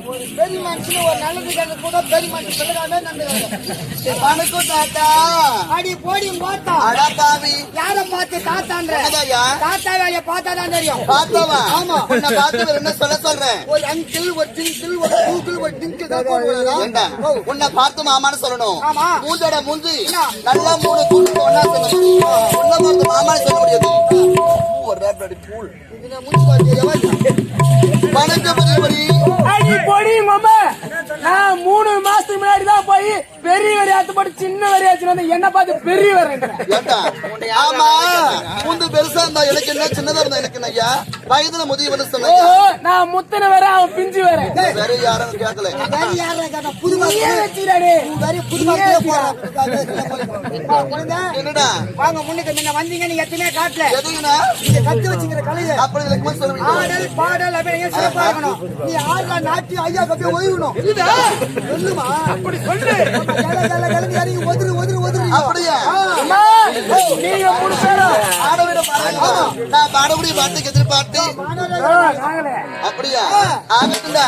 ஒரு பெரிய மனுஷன் ஒரு நல்லது கேட்க கூட பெரிய மனுஷன் வணக்கம் தாத்தா. அடி போடி பார்த்தா யார பார்த்து தாத்தான்ற தாத்தா வேலைய பார்த்தாதான் தெரியும். பார்த்தவா? ஆமா. உன்னை பார்த்து என்ன சொல்றேன்? ஒரு அங்கிள் ஒரு டிங்கிள் ஒரு கூகுள் ஒரு டிங்கிள் தான். உன்னை பார்த்து மாமான்னு சொல்லணும். ஆமா. மூஞ்சோட மூஞ்சி நல்லா 3 கூட்டு ஒன்னா சொல்லணும். உன்னை பார்த்து மாமான்னு சொல்ல முடியாது. ஒரு ரேப்படி பூல் இதுல மூஞ்சி பார்த்து வணக்கம் பெரியவரி. அடி போடி மாமா. நான் 3 மாசத்துக்கு முன்னாடி தான் போய் பெரிய வரையாத்து போட்டு சின்ன வரையாச்சு என்ன பார்த்து பெரிய வரேன். ஆமா, முந்து பெருசா இருந்தா எனக்கு என்ன, சின்னதா இருந்தா எனக்கு என்ன ஐயா? வயதுல முதியவன்னு சொன்ன. நான் முத்தன வர அவன் பிஞ்சு வரேன். வேற யாரும் கேட்கல. புதுமா என்னடா வாங்க முன்னுக்கு முன்ன வந்தீங்க. நீங்க எத்தனை காட்டல எதுக்குன்னா நீங்க கத்து வச்சுக்கிற கலையை அப்படி இலக்குமா சொல்லுவீங்க. ஆடல் பாடல் அப்படியே சிறப்பா இருக்கணும். நீ ஆடல நாட்டி ஐயா கப்பே ஓய்வணும். சொல்லுமா அப்படி சொல்லு. கலந்து இறங்கி ஒதுரு ஒதுரு ஒதுரு. அப்படியா? நீங்க 3 பேரும் ஆடவிட பாருங்க. நான் பாடக்கூடிய பாட்டுக்கு எதிர்பார்த்து அப்படியா? ஆகட்டும்டா.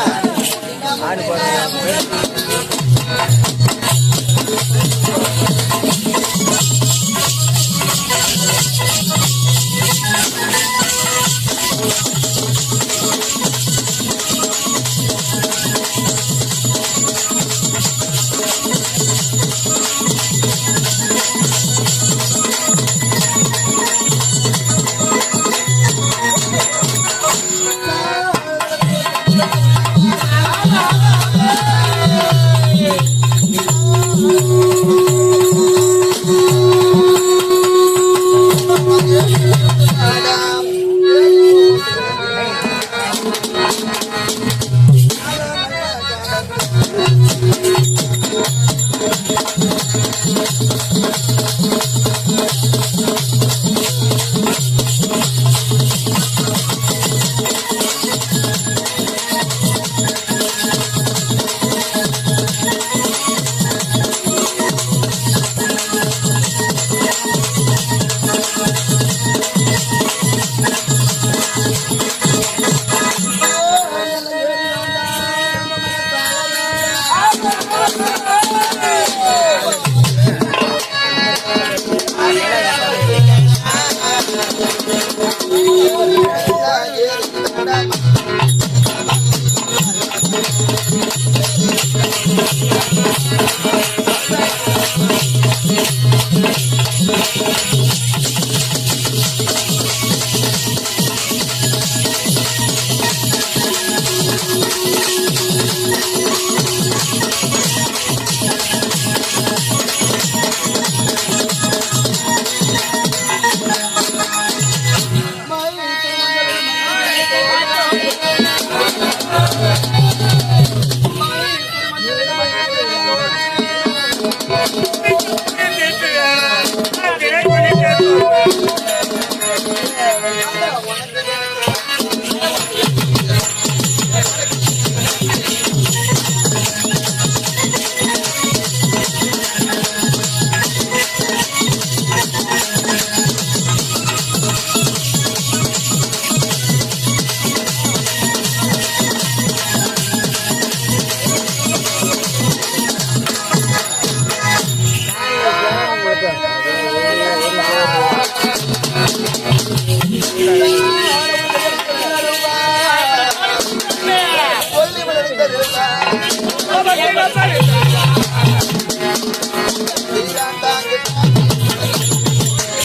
சொல்லி